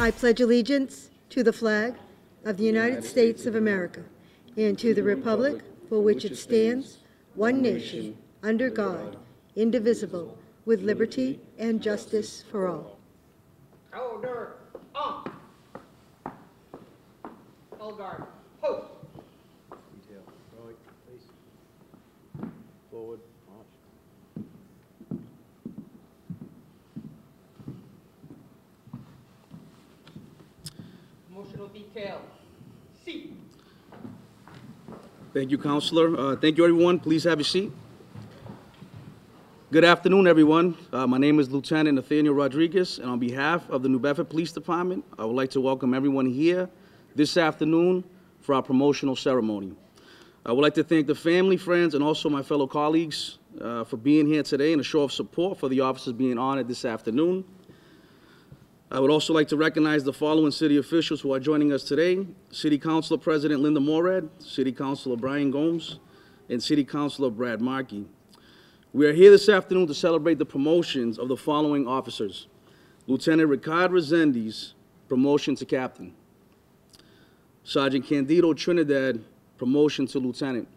I pledge allegiance to the flag of the United States of America and to the republic for which it stands, one nation, under God, indivisible, with liberty and justice for all. Order, on. Hold guard, post. Detail. Right, face. Forward, march. Emotional detail. Seat. Thank you, Counselor. Thank you, everyone. Please have your seat. Good afternoon, everyone. My name is Lieutenant Nathaniel Rodriguez, and on behalf of the New Bedford Police Department, I would like to welcome everyone here this afternoon for our promotional ceremony. I would like to thank the family, friends, and also my fellow colleagues for being here today and a show of support for the officers being honored this afternoon. I would also like to recognize the following city officials who are joining us today: City Councilor President Linda Morad, City Councilor Brian Gomes, and City Councilor Brad Markey. We are here this afternoon to celebrate the promotions of the following officers: Lieutenant Ricard Resendiz, promotion to captain; Sergeant Candido Trinidad, promotion to lieutenant;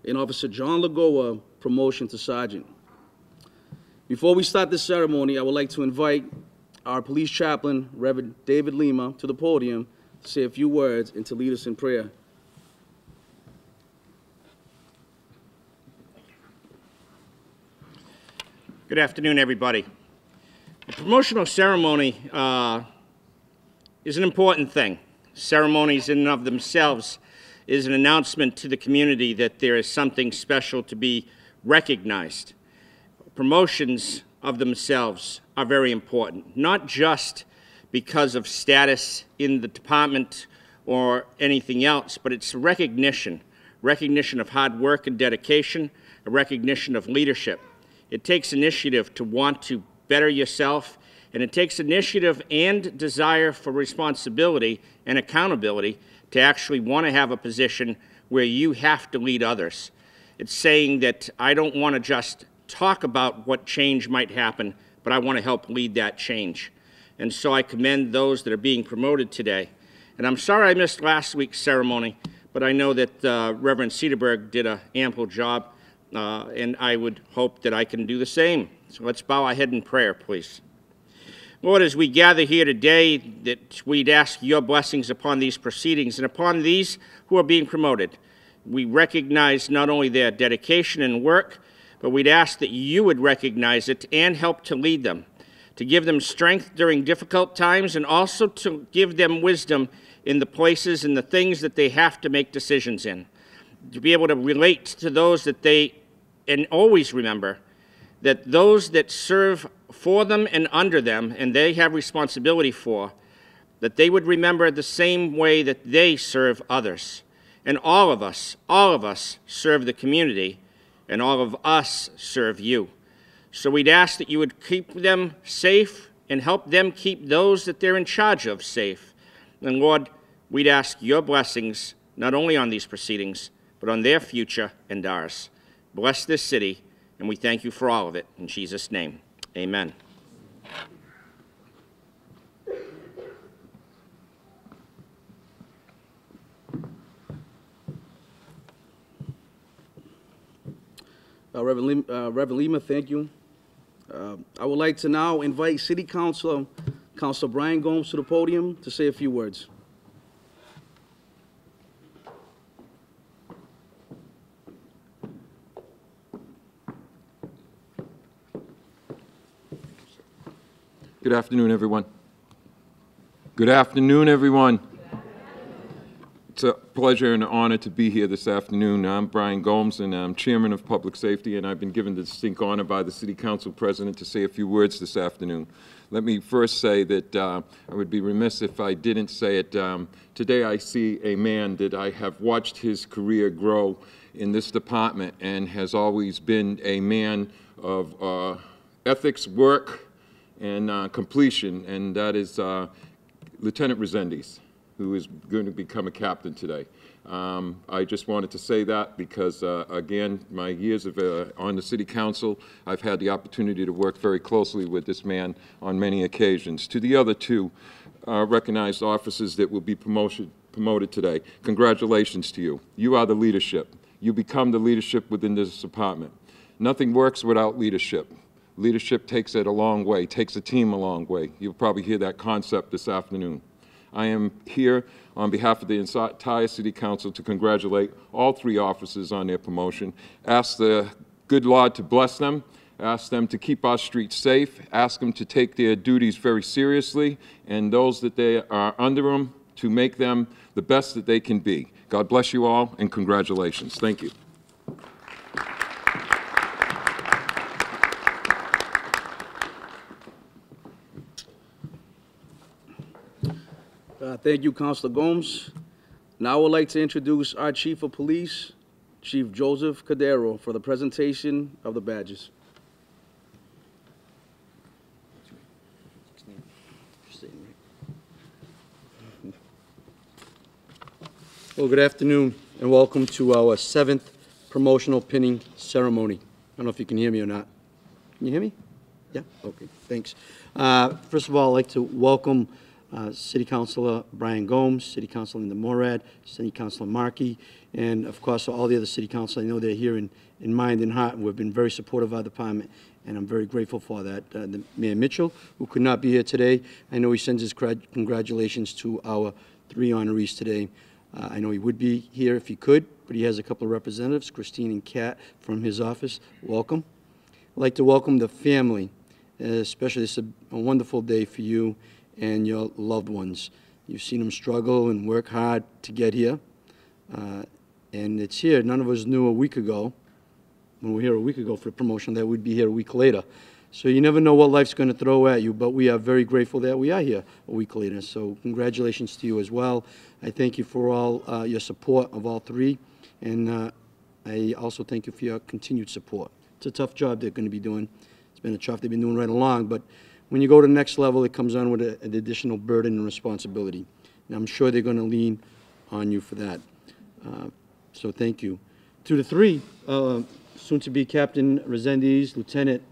and Officer John Lagoa, promotion to sergeant. Before we start this ceremony, I would like to invite our police chaplain, Reverend David Lima, to the podium to say a few words and to lead us in prayer. Good afternoon, everybody. The promotional ceremony is an important thing. Ceremonies in and of themselves is an announcement to the community that there is something special to be recognized. Promotions of themselves are very important, not just because of status in the department or anything else, but it's recognition of hard work and dedication, a recognition of leadership. It takes initiative to want to better yourself, and it takes initiative and desire for responsibility and accountability to actually want to have a position where you have to lead others. It's saying that I don't want to just talk about what change might happen, but I want to help lead that change. And so I commend those that are being promoted today. And I'm sorry I missed last week's ceremony, but I know that Reverend Cedarberg did an ample job. And I would hope that I can do the same. So let's bow our head in prayer, please. Lord, as we gather here today, that we'd ask your blessings upon these proceedings and upon these who are being promoted. We recognize not only their dedication and work, but we'd ask that you would recognize it and help to lead them, to give them strength during difficult times, and also to give them wisdom in the places and the things that they have to make decisions in. To be able to relate to those that and always remember that those that serve for them and under them, and they have responsibility for, that they would remember the same way that they serve others. And all of us serve the community, and all of us serve you. So we'd ask that you would keep them safe and help them keep those that they're in charge of safe. And Lord, we'd ask your blessings not only on these proceedings, but on their future and ours. Bless this city, and we thank you for all of it. In Jesus' name, amen. Reverend Lima, thank you. I would like to now invite City Councilor Brian Gomes to the podium to say a few words. Good afternoon, everyone. Good afternoon, everyone. It's a pleasure and an honor to be here this afternoon. I'm Brian Gomes, and I'm Chairman of Public Safety, and I've been given the distinct honor by the City Council President to say a few words this afternoon. Let me first say that I would be remiss if I didn't say it. Today I see a man that I have watched his career grow in this department and has always been a man of ethics, work, and completion, and that is Lieutenant Resendiz. who is going to become a captain today. I just wanted to say that because, again, my years of, on the City Council, I've had the opportunity to work very closely with this man on many occasions. To the other two recognized officers that will be promoted today, congratulations to you. You are the leadership. You become the leadership within this department. Nothing works without leadership. Leadership takes it a long way, takes a team a long way. You'll probably hear that concept this afternoon. I am here on behalf of the entire City Council to congratulate all three officers on their promotion. Ask the good Lord to bless them, ask them to keep our streets safe, ask them to take their duties very seriously, and those that they are under them to make them the best that they can be. God bless you all, and congratulations. Thank you. Thank you, Councilor Gomes. Now I would like to introduce our Chief of Police, Chief Joseph Contego, for the presentation of the badges. Well, good afternoon, and welcome to our 7th promotional pinning ceremony. I don't know if you can hear me or not. Can you hear me? Yeah? Okay, thanks. First of all, I'd like to welcome City Councilor Brian Gomes, City Councilor Linda Morad, City Councilor Markey, and of course all the other City Council. I know they're here in mind and heart, and we've been very supportive of our department, and I'm very grateful for that. The Mayor Mitchell, who could not be here today, I know he sends his congratulations to our 3 honorees today. I know he would be here if he could, but he has a couple of representatives, Christine and Kat from his office. Welcome. I'd like to welcome the family, especially this is a wonderful day for you and your loved ones. You've seen them struggle and work hard to get here, and it's here. None of us knew a week ago, when we were here a week ago for the promotion, that we'd be here a week later. So you never know what life's going to throw at you, but we are very grateful that we are here a week later. So congratulations to you as well. I thank you for all your support of all 3, and I also thank you for your continued support. It's a tough job they're going to be doing. It's been a job they've been doing right along, but when you go to the next level, it comes on with an additional burden and responsibility. And I'm sure they're going to lean on you for that. So thank you. To the 3, soon-to-be Captain Resendiz, Lieutenant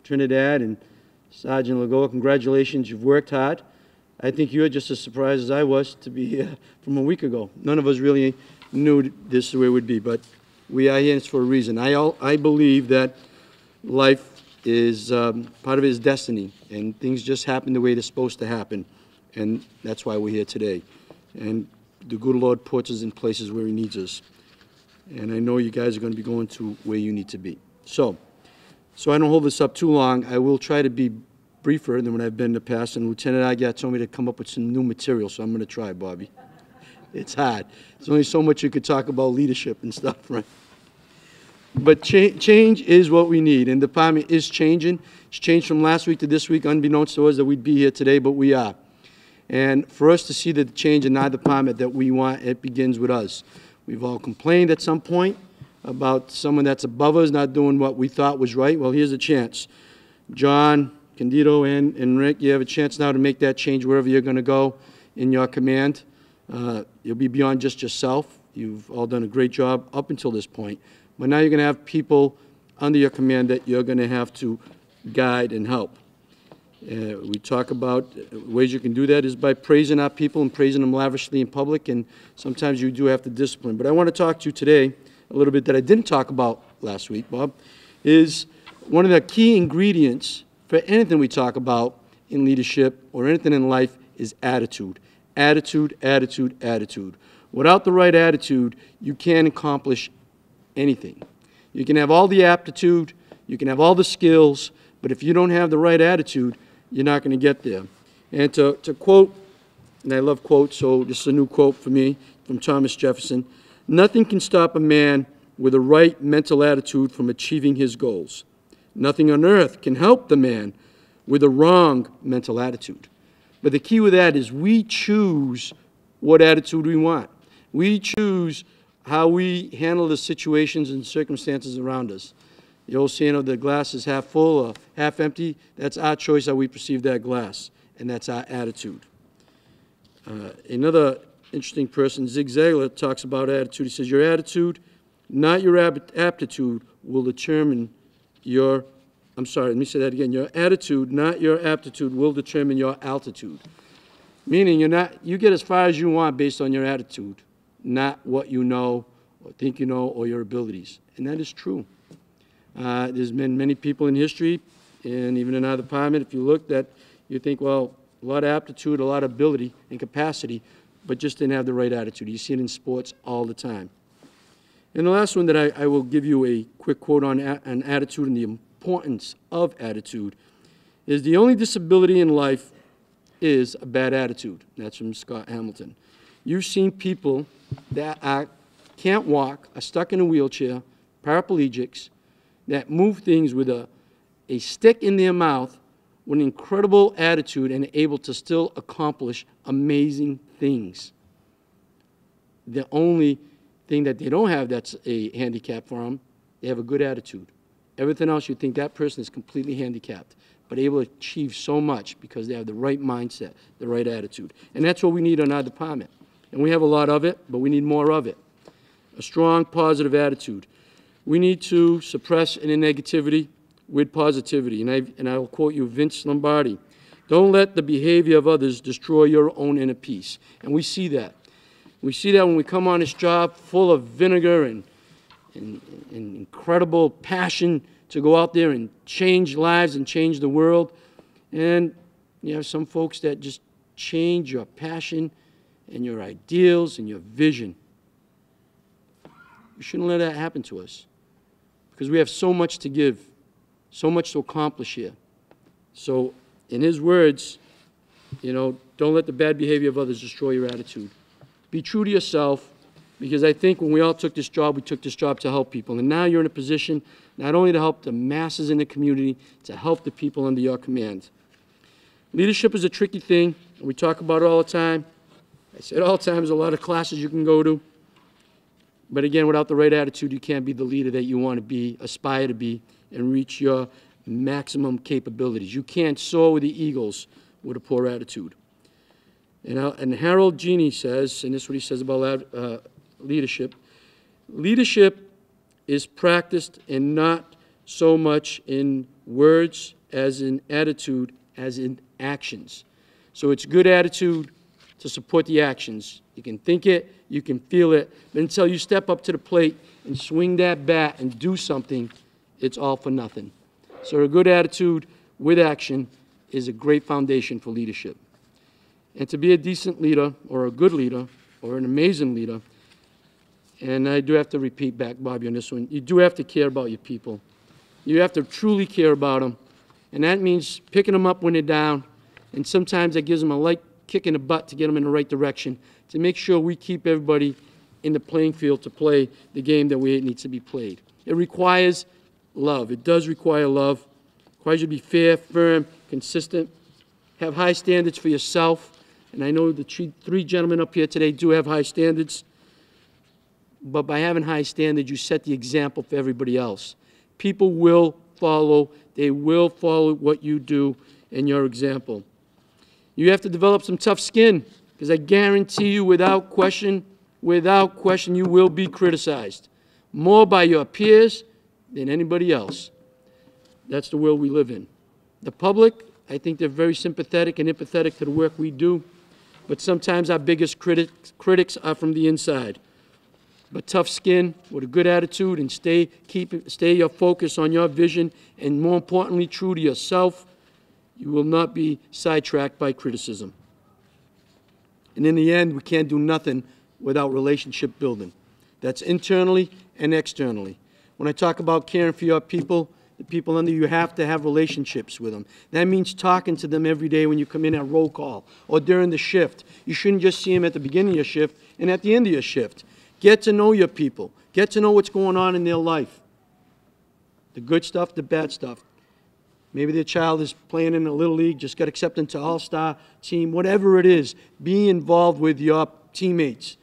Trinidad, and Sergeant Lagoa, congratulations. You've worked hard. I think you're just as surprised as I was to be here from a week ago. None of us really knew this is the way it would be, but we are here and it's for a reason. I believe that life is part of it is destiny, and things just happen the way they're supposed to happen, and that's why we're here today. And the good Lord puts us in places where He needs us, and I know you guys are going to be going to where you need to be. So I don't hold this up too long. I will try to be briefer than what I've been in the past, and Lieutenant Aguiar told me to come up with some new material, so I'm going to try, Bobby. It's hard. There's only so much you could talk about leadership and stuff, right? But change is what we need, and the department is changing. It's changed from last week to this week, unbeknownst to us that we'd be here today, but we are. And for us to see the change in our department that we want, it begins with us. We've all complained at some point about someone that's above us not doing what we thought was right. Well, here's a chance. John, Candido, and Rick, you have a chance now to make that change wherever you're going to go in your command. You'll be beyond just yourself. You've all done a great job up until this point. But now you're going to have people under your command that you're going to have to guide and help. We talk about ways you can do that is by praising our people and praising them lavishly in public, and sometimes you do have to discipline. But I want to talk to you today a little bit that I didn't talk about last week, Bob, is one of the key ingredients for anything we talk about in leadership or anything in life is attitude. Attitude, attitude, attitude. Without the right attitude, you can't accomplish anything. You can have all the aptitude, you can have all the skills, but if you don't have the right attitude, you're not going to get there. And to quote, and I love quotes, so this is a new quote for me from Thomas Jefferson, "Nothing can stop a man with a right mental attitude from achieving his goals. Nothing on earth can help the man with a wrong mental attitude." But the key with that is we choose what attitude we want. We choose how we handle the situations and circumstances around us. The old saying of the glass is half full or half empty, that's our choice how we perceive that glass, and that's our attitude. Another interesting person, Zig Ziglar, talks about attitude. He says, your attitude, not your aptitude, will determine your, I'm sorry, let me say that again. Your attitude, not your aptitude, will determine your altitude. Meaning you get as far as you want based on your attitude, not what you know or think you know or your abilities. And that is true. There's been many people in history, and even in our department, if you look, that you think, well, a lot of aptitude, a lot of ability and capacity, but just didn't have the right attitude. You see it in sports all the time. And the last one that I will give you a quick quote on attitude and the importance of attitude is, the only disability in life is a bad attitude. That's from Scott Hamilton. You've seen people that can't walk, are stuck in a wheelchair, paraplegics, that move things with a stick in their mouth with an incredible attitude and able to still accomplish amazing things. The only thing that they don't have that's a handicap for them, they have a good attitude. Everything else, you think that person is completely handicapped, but able to achieve so much because they have the right mindset, the right attitude. And that's what we need in our department. And we have a lot of it, but we need more of it. A strong, positive attitude. We need to suppress any negativity with positivity. And I will quote you, Vince Lombardi. Don't let the behavior of others destroy your own inner peace. And we see that. We see that when we come on this job full of vinegar and incredible passion to go out there and change lives and change the world. And you have some folks that just change your passion and your ideals and your vision. We shouldn't let that happen to us, because we have so much to give, so much to accomplish here. So in his words, don't let the bad behavior of others destroy your attitude. Be true to yourself, because I think when we all took this job, we took this job to help people. And now you're in a position not only to help the masses in the community, to help the people under your command. Leadership is a tricky thing, and we talk about it all the time. I say it all the time, there's a lot of classes you can go to. But again, without the right attitude, you can't be the leader that you want to be, aspire to be, and reach your maximum capabilities. You can't soar with the eagles with a poor attitude. And Harold Genie says, and this is what he says about leadership, leadership is practiced and not so much in words as in attitude as in actions. So it's good attitude to support the actions. You can think it, you can feel it, but until you step up to the plate and swing that bat and do something, it's all for nothing. So a good attitude with action is a great foundation for leadership. And to be a decent leader, or a good leader, or an amazing leader, and I do have to repeat back, Bobby, on this one, you do have to care about your people. You have to truly care about them, and that means picking them up when they're down, and sometimes that gives them a light kick in the butt to get them in the right direction, to make sure we keep everybody in the playing field to play the game that way it needs to be played. It requires love. It does require love. It requires you to be fair, firm, consistent, have high standards for yourself. And I know the three gentlemen up here today do have high standards. But by having high standards, you set the example for everybody else. People will follow. They will follow what you do and your example. You have to develop some tough skin, because I guarantee you, without question, you will be criticized. More by your peers than anybody else. That's the world we live in. The public, I think they're very sympathetic and empathetic to the work we do, but sometimes our biggest critics are from the inside. But tough skin with a good attitude and stay your focus on your vision, and more importantly, true to yourself, you will not be sidetracked by criticism. And in the end, we can't do nothing without relationship building. That's internally and externally. When I talk about caring for your people, the people under you, have to have relationships with them. That means talking to them every day when you come in at roll call or during the shift. You shouldn't just see them at the beginning of your shift and at the end of your shift. Get to know your people. Get to know what's going on in their life. The good stuff, the bad stuff. Maybe their child is playing in a little league, just got accepted into all-star team, whatever it is. Be involved with your teammates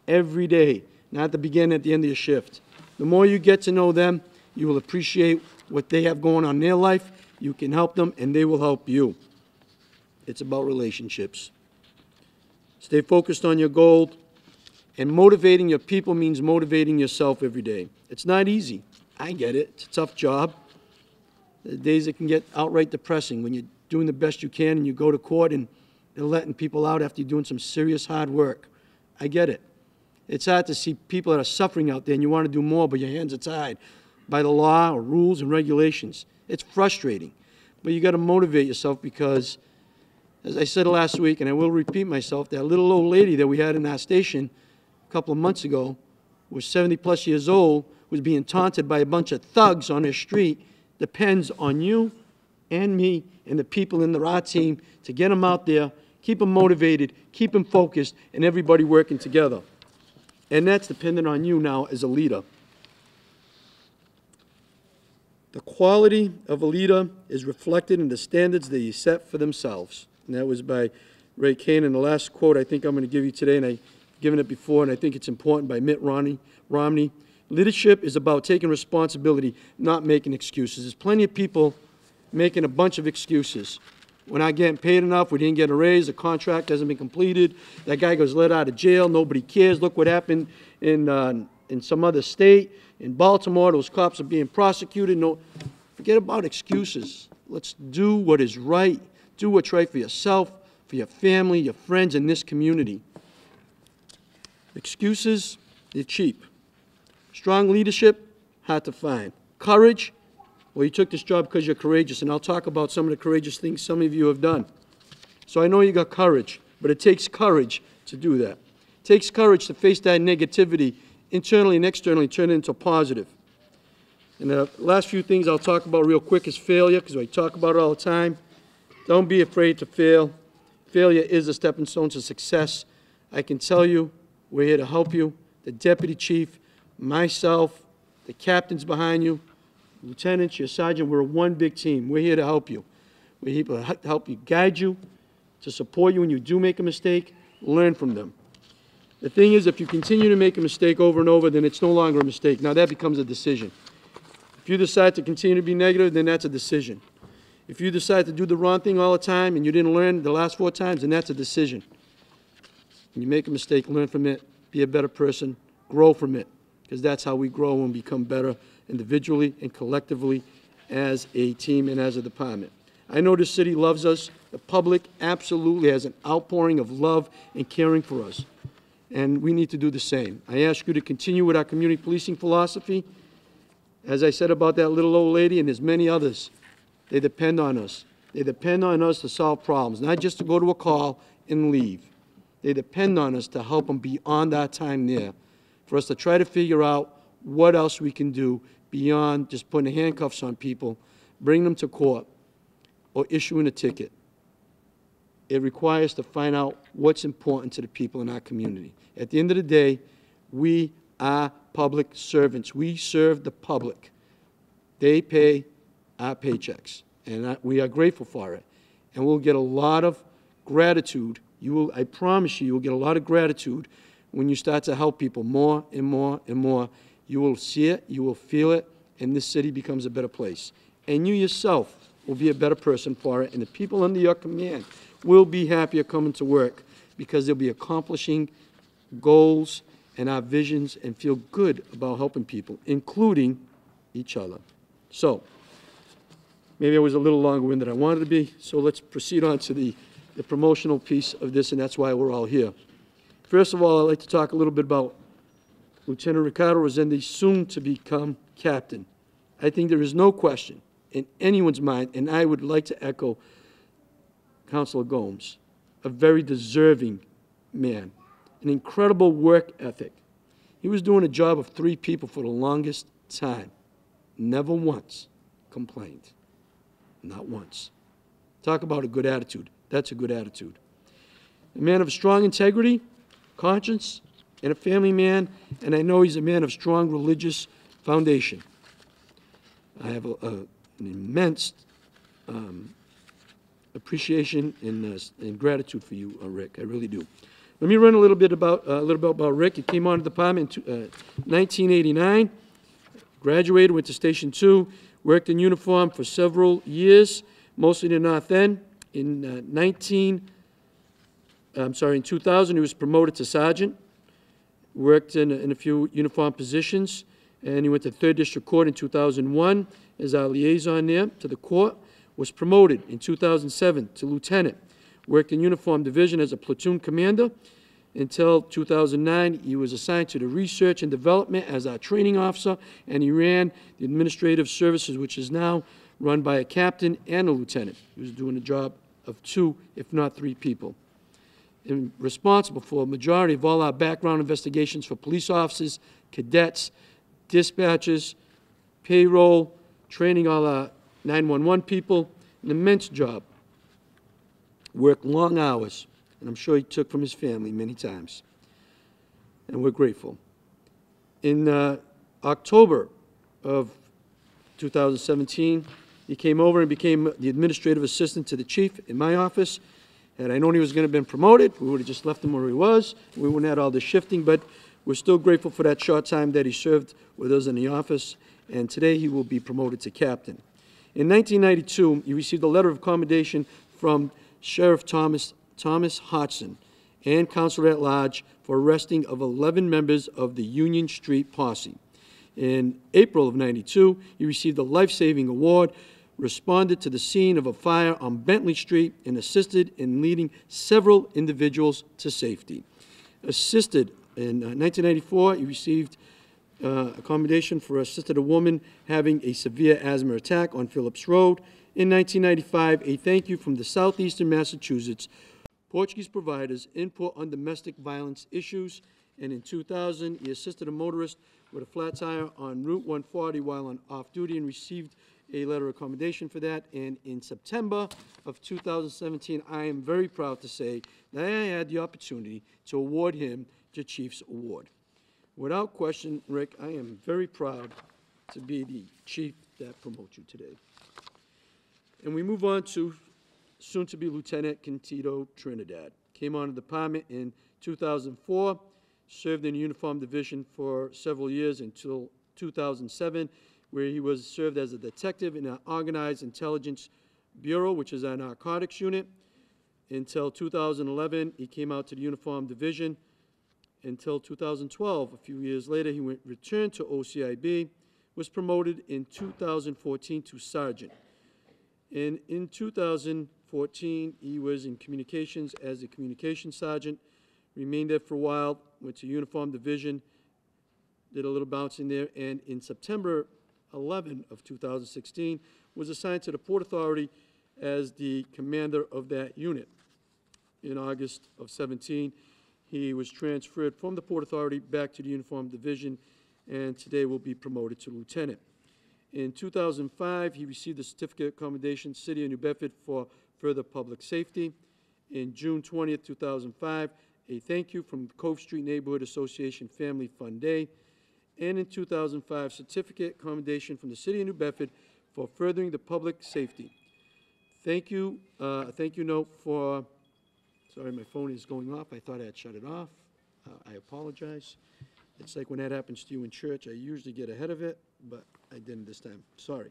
every day, not at the beginning, at the end of your shift. The more you get to know them, you will appreciate what they have going on in their life. You can help them, and they will help you. It's about relationships. Stay focused on your goal And motivating your people means motivating yourself every day. It's not easy. I get it. It's a tough job. There are days it can get outright depressing when you're doing the best you can and you go to court and they're letting people out after you're doing some serious hard work. I get it. It's hard to see people that are suffering out there and you want to do more, but your hands are tied by the law or rules and regulations. It's frustrating. But you got to motivate yourself because, as I said last week, and I will repeat myself, that little old lady that we had in our station a couple of months ago was 70-plus years old, was being taunted by a bunch of thugs on her street. Depends on you and me and the people in the RA team to get them out there, keep them motivated, keep them focused, and everybody working together. And that's dependent on you now as a leader. The quality of a leader is reflected in the standards that you set for themselves. And that was by Ray Kane. And the last quote I think I'm going to give you today, and I've given it before, and I think it's important, by Mitt Romney. Leadership is about taking responsibility, not making excuses. There's plenty of people making a bunch of excuses. We're not getting paid enough, we didn't get a raise, the contract hasn't been completed, that guy goes let out of jail, nobody cares. Look what happened in some other state. In Baltimore, those cops are being prosecuted. No, forget about excuses. Let's do what is right. Do what's right for yourself, for your family, your friends, and this community. Excuses, they're cheap. Strong leadership, hard to find. Courage, well, you took this job because you're courageous, and I'll talk about some of the courageous things some of you have done. So I know you got courage, but it takes courage to do that. It takes courage to face that negativity internally and externally, turn it into positive. And the last few things I'll talk about real quick is failure, because I talk about it all the time. Don't be afraid to fail. Failure is a stepping stone to success. I can tell you, we're here to help you. The deputy chief, myself, the captains behind you, lieutenants, your sergeant, we're one big team. We're here to help you. We're here to help you, guide you, to support you when you do make a mistake, learn from them. The thing is, if you continue to make a mistake over and over, then it's no longer a mistake. Now that becomes a decision. If you decide to continue to be negative, then that's a decision. If you decide to do the wrong thing all the time and you didn't learn the last 4 times, then that's a decision. When you make a mistake, learn from it, be a better person, grow from it, because that's how we grow and become better individually and collectively as a team and as a department. I know this city loves us. The public absolutely has an outpouring of love and caring for us. And we need to do the same. I ask you to continue with our community policing philosophy. As I said about that little old lady, and there's many others, they depend on us. They depend on us to solve problems, not just to go to a call and leave. They depend on us to help them beyond our time there, for us to try to figure out what else we can do beyond just putting handcuffs on people, bring them to court, or issuing a ticket. It requires to find out what's important to the people in our community. At the end of the day, we are public servants. We serve the public. They pay our paychecks, and we are grateful for it. And we'll get a lot of gratitude. I promise you, you'll get a lot of gratitude when you start to help people more and more and more. You will see it, you will feel it, and this city becomes a better place. And you yourself will be a better person for it, and the people under your command will be happier coming to work because they'll be accomplishing goals and our visions and feel good about helping people, including each other. So, maybe I was a little longer-winded than I wanted to be, so let's proceed on to the promotional piece of this, and that's why we're all here. First of all, I'd like to talk a little bit about Lieutenant Ricardo Rosende, soon to become captain. I think there is no question in anyone's mind, and I would like to echo Councilor Gomes, a very deserving man, an incredible work ethic. He was doing a job of 3 people for the longest time. Never once complained. Not once. Talk about a good attitude. That's a good attitude. A man of strong integrity, conscience, and a family man, and I know he's a man of strong religious foundation. I have an immense appreciation and gratitude for you, Rick. I really do. Let me run a little bit about Rick. He came on to the department in 1989, graduated, went to Station 2, worked in uniform for several years, mostly in the North End. In 2000, he was promoted to sergeant. worked in a few uniformed positions, and he went to 3rd District Court in 2001 as our liaison there to the court, was promoted in 2007 to lieutenant, worked in uniform division as a platoon commander until 2009. He was assigned to the research and development as our training officer, and he ran the administrative services, which is now run by a captain and a lieutenant. He was doing a job of 2, if not 3 people. And responsible for a majority of all our background investigations for police officers, cadets, dispatchers, payroll, training all our 911 people, an immense job. Worked long hours, and I'm sure he took from his family many times. And we're grateful. In October of 2017, he came over and became the administrative assistant to the chief in my office. Had I known he was going to have been promoted, we would have just left him where he was. We wouldn't have had all this shifting, but we're still grateful for that short time that he served with us in the office, and today he will be promoted to captain. In 1992, he received a letter of commendation from Sheriff Thomas Hodgson and Counselor at Large for arresting of 11 members of the Union Street Posse. In April of '92, he received a life-saving award, responded to the scene of a fire on Bentley Street, and assisted in leading several individuals to safety. Assisted in 1994, he received a commendation for assisted a woman having a severe asthma attack on Phillips Road. In 1995, a thank you from the Southeastern Massachusetts Portuguese Providers Input on Domestic Violence Issues. And in 2000, he assisted a motorist with a flat tire on Route 140 while on off-duty and received a letter of commendation for that. And in September of 2017, I am very proud to say that I had the opportunity to award him the Chief's Award. Without question, Rick, I am very proud to be the chief that promotes you today. And we move on to soon-to-be Lieutenant Contego Trinidad. Came on the department in 2004, served in the uniform division for several years until 2007, where he was served as a detective in our Organized Intelligence Bureau, which is our narcotics unit. Until 2011, he came out to the uniform division. Until 2012, a few years later, he returned to OCIB, was promoted in 2014 to sergeant. And in 2014, he was in communications as a communications sergeant, remained there for a while, went to uniform division, did a little bouncing there, and in September 11 of 2016, was assigned to the Port Authority as the commander of that unit. In August of 17, he was transferred from the Port Authority back to the uniform division, and today will be promoted to lieutenant. In 2005, he received a certificate of commendation, City of New Bedford, for further public safety. In June 20th, 2005, a thank you from Cove Street Neighborhood Association Family Fun Day. And in 2005, certificate commendation from the City of New Bedford for furthering the public safety. Thank you, thank you note for, sorry, my phone is going off. I thought I had shut it off. I apologize. It's like when that happens to you in church, I usually get ahead of it, but I didn't this time. Sorry.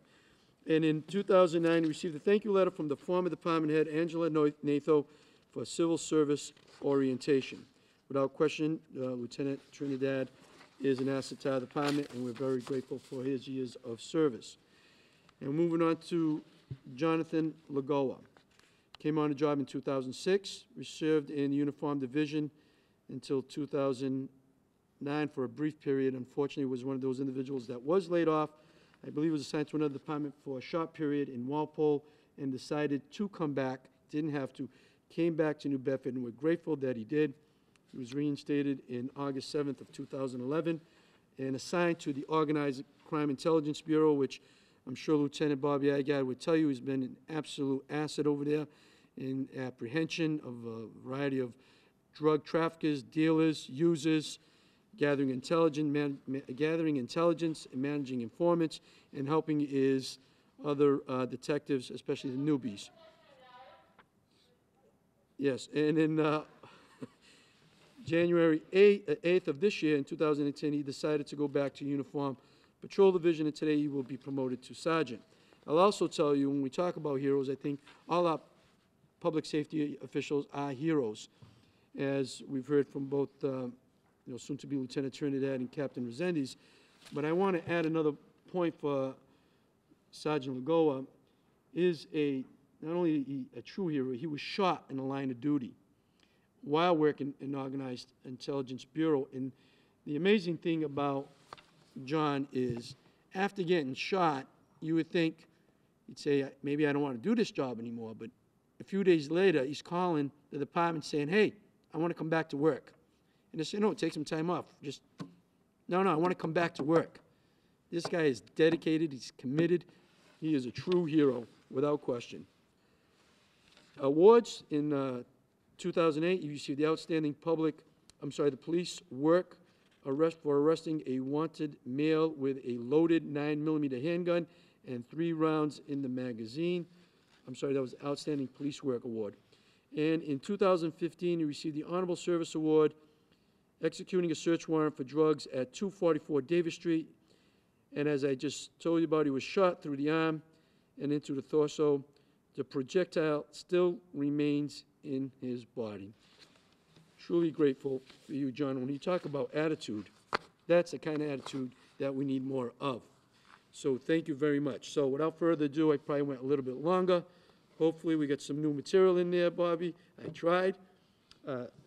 And in 2009, we received a thank you letter from the former department head, Angela Natho, for civil service orientation. Without question, Lieutenant Trinidad is an asset to our department, and we're very grateful for his years of service. And moving on to Johnathan Lagoa. Came on the job in 2006. We served in the uniform division until 2009 for a brief period. Unfortunately, was one of those individuals that was laid off. I believe was assigned to another department for a short period in Walpole and decided to come back, didn't have to, came back to New Bedford, and we're grateful that he did. He was reinstated in August 7th of 2011 and assigned to the Organized Crime Intelligence Bureau, which I'm sure Lieutenant Bobby Agad would tell you has been an absolute asset over there in apprehension of a variety of drug traffickers, dealers, users, gathering intelligence and managing informants, and helping his other detectives, especially the newbies. Yes, and in January 8th of this year, in 2010, he decided to go back to Uniform Patrol Division, and today he will be promoted to sergeant. I'll also tell you, when we talk about heroes, I think all our public safety officials are heroes, as we've heard from both soon to be Lieutenant Trinidad and Captain Resendiz. But I want to add another point for Sergeant Lagoa. Is not only a true hero, he was shot in the line of duty while working in Organized Intelligence Bureau. And the amazing thing about John is, after getting shot, you would think, he'd say, maybe I don't want to do this job anymore. But a few days later, he's calling the department saying, hey, I want to come back to work. And they say, no, take some time off. No, I want to come back to work. This guy is dedicated, he's committed. He is a true hero, without question. Awards in 2008, you received the Outstanding the Police Work for arresting a wanted male with a loaded 9mm handgun and 3 rounds in the magazine. That was the Outstanding Police Work Award. And in 2015, you received the Honorable Service Award, executing a search warrant for drugs at 244 Davis Street. And as I just told you about, he was shot through the arm and into the torso. The projectile still remains in his body. Truly grateful for you, John. When you talk about attitude, that's the kind of attitude that we need more of. So thank you very much. So without further ado, I probably went a little bit longer. Hopefully we get some new material in there, Bobby. I tried.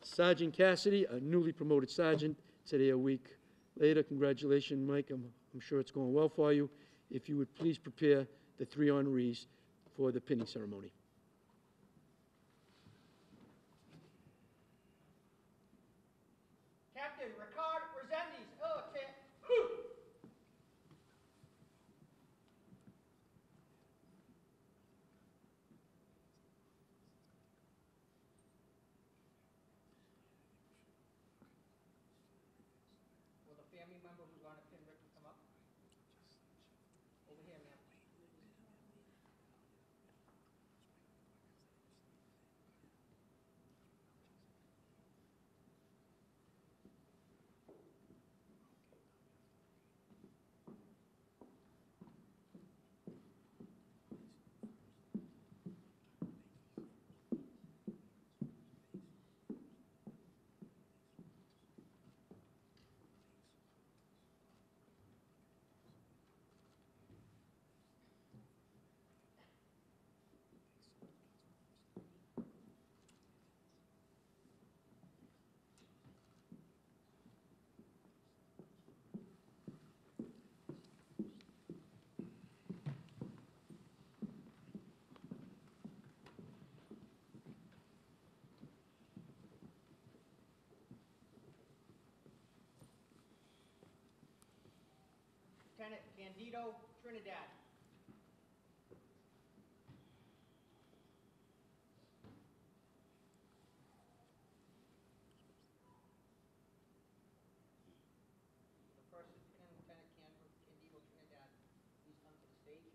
Sergeant Cassidy, a newly promoted sergeant, today a week later. Congratulations, Mike. I'm sure it's going well for you. If you would please prepare the 3 honorees for the pinning ceremony. Captain Ricard Resendiz, Militant. Will the family member who's on a pin Rick come up? Over here, ma'am. Lieutenant Candido Trinidad. The first Lieutenant Candido Trinidad, please come to the stage.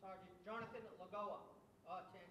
Sergeant Johnathan Lagoa, 10.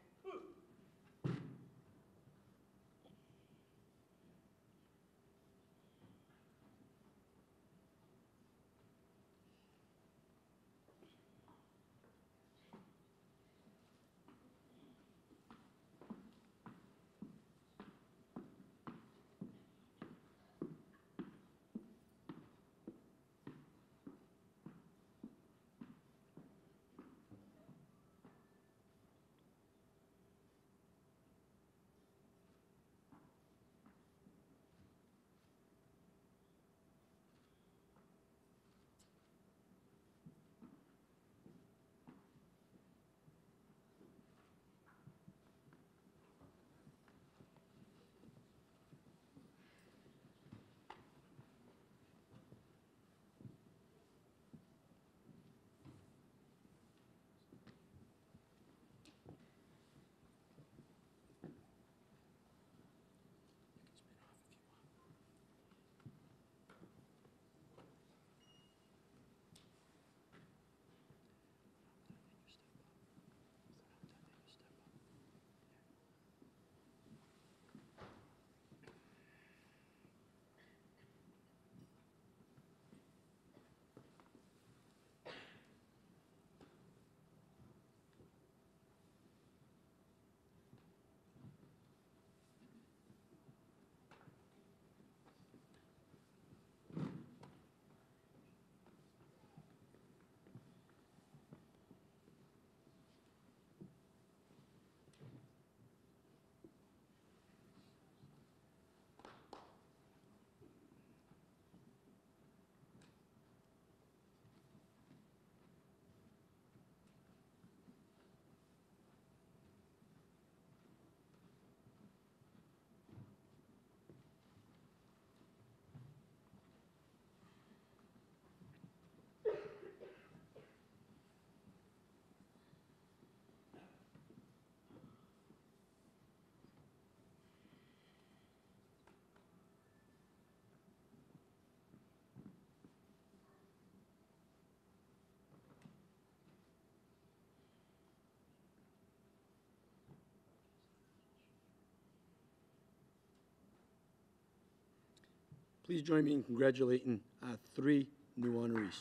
Please join me in congratulating our 3 new honorees.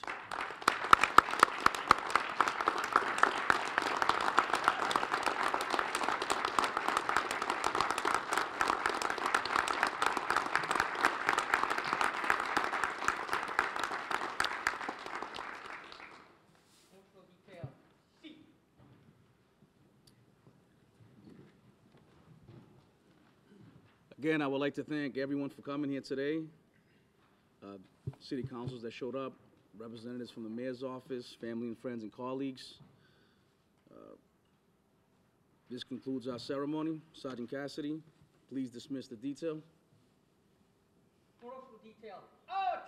Functional detail C. Again, I would like to thank everyone for coming here today. City councils that showed up, representatives from the mayor's office, family and friends and colleagues. This concludes our ceremony. Sergeant Cassidy, please dismiss the detail. Functional detail. Oh,